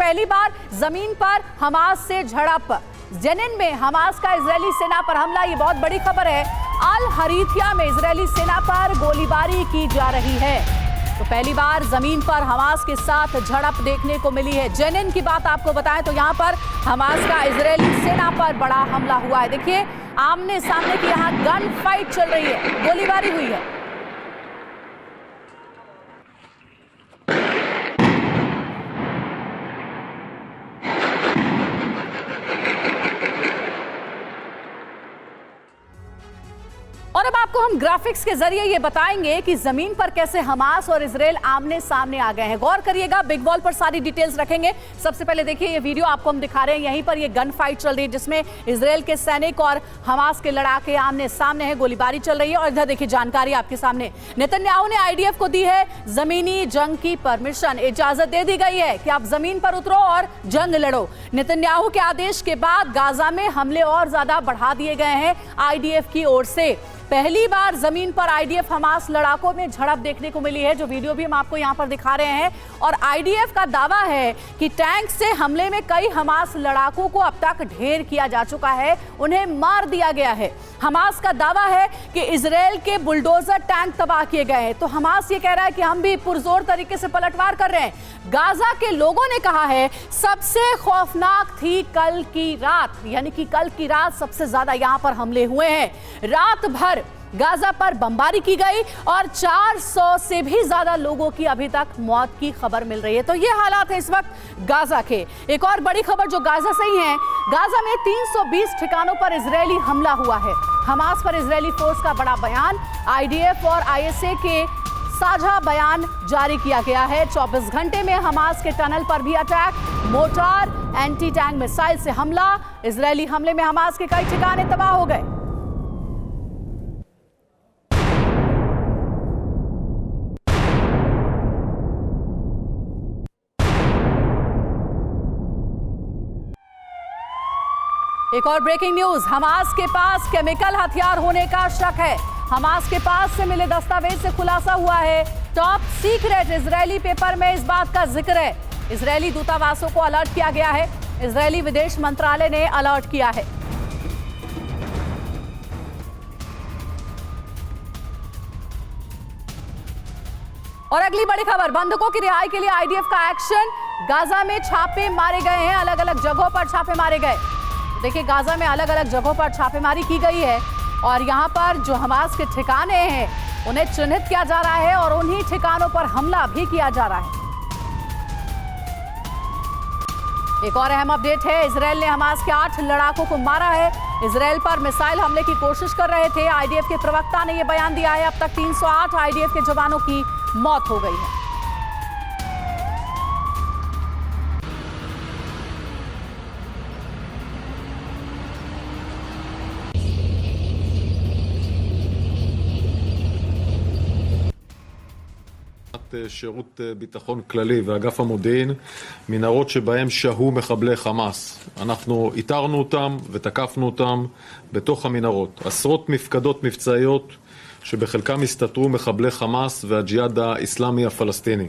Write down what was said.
पहली बार जमीन पर हमास से झड़प। जेनिन में हमास का इजरायली सेना पर हमला, ये बहुत बड़ी खबर है। अल हरीथिया में इजरायली सेना पर गोलीबारी की जा रही है। तो पहली बार जमीन पर हमास के साथ झड़प देखने को मिली है। जेनिन की बात आपको बताएं तो यहां पर हमास का इजरायली सेना पर बड़ा हमला हुआ है। देखिए आमने सामने की यहां गन फाइट चल रही है, गोलीबारी हुई है। और अब आपको हम ग्राफिक्स के जरिए ये बताएंगे कि जमीन पर कैसे हमास और इजराइल आमने सामने आ गए हैं। गौर करिएगा, बिग वॉल पर सारी डिटेल्स रखेंगे। सबसे पहले देखिए ये वीडियो आपको हम दिखा रहे हैं। यहीं पर ये गन फाइट चल रही है जिसमें इजराइल के सैनिक और हमास के लड़ाके आमने सामने हैं, गोलीबारी चल रही है। और इधर देखिए जानकारी आपके सामने, नेतन्याहू ने आईडीएफ को दी है जमीनी जंग की परमिशन, इजाजत दे दी गई है कि आप जमीन पर उतरो और जंग लड़ो। नेतन्याहू के आदेश के बाद गाजा में हमले और ज्यादा बढ़ा दिए गए हैं आईडीएफ की ओर से। पहली बार जमीन पर आईडीएफ हमास लड़ाकों में झड़प देखने को मिली है, जो वीडियो भी हम आपको यहां पर दिखा रहे हैं। और आईडीएफ का दावा है कि टैंक से हमले में कई हमास लड़ाकों को अब तक ढेर किया जा चुका है, उन्हें मार दिया गया है। हमास का दावा है कि इजराइल के बुलडोजर टैंक तबाह किए गए हैं। तो हमास ये कह रहा है कि हम भी पुरजोर तरीके से पलटवार कर रहे हैं। गाजा के लोगों ने कहा है सबसे खौफनाक थी कल की रात, यानी कि कल की रात सबसे ज्यादा यहां पर हमले हुए हैं। रात भर गाजा पर बमबारी की गई और 400 से भी ज्यादा लोगों की अभी तक मौत की खबर मिल रही है। तो ये हालात है इस वक्त गाजा के। एक और बड़ी खबर जो गाजा से ही है, गाजा में 320 ठिकानों पर इजरायली हमला हुआ है। हमास पर इजरायली फोर्स का बड़ा बयान, आईडीएफ और आईएसए के साझा बयान जारी किया गया है। 24 घंटे में हमास के टनल पर भी attack, mortar, anti tank missile से हमला। इजरायली हमले में हमास के कई ठिकाने तबाह हो गए। एक और ब्रेकिंग न्यूज, हमास के पास केमिकल हथियार होने का शक है। हमास के पास से मिले दस्तावेज से खुलासा हुआ है। टॉप सीक्रेट इजरायली पेपर में इस बात का जिक्र है। इजरायली दूतावासों को अलर्ट किया गया है। इजरायली विदेश मंत्रालय ने अलर्ट किया है। और अगली बड़ी खबर, बंधकों की रिहाई के लिए आईडीएफ का एक्शन। गाजा में छापे मारे गए हैं, अलग अलग जगहों पर छापे मारे गए। देखिए गाजा में अलग अलग जगहों पर छापेमारी की गई है और यहाँ पर जो हमास के ठिकाने हैं उन्हें चिन्हित किया जा रहा है और उन्हीं ठिकानों पर हमला भी किया जा रहा है। एक और अहम अपडेट है, इजराइल ने हमास के 8 लड़ाकों को मारा है। इजराइल पर मिसाइल हमले की कोशिश कर रहे थे। आईडीएफ के प्रवक्ता ने यह बयान दिया है। अब तक 308 आईडीएफ के जवानों की मौत हो गई है। שירות ביטחון כללי ואגף המודיעין, מנהרות שבהם שהו מחבלי חמאס. אנחנו איתרנו אותם ותקפנו אותם בתוך המנהרות. עשרות מפקדות מבצעיות שבחלקם הסתתרו מחבלי חמאס והג'יהאד האסלאמי הפלסטיני.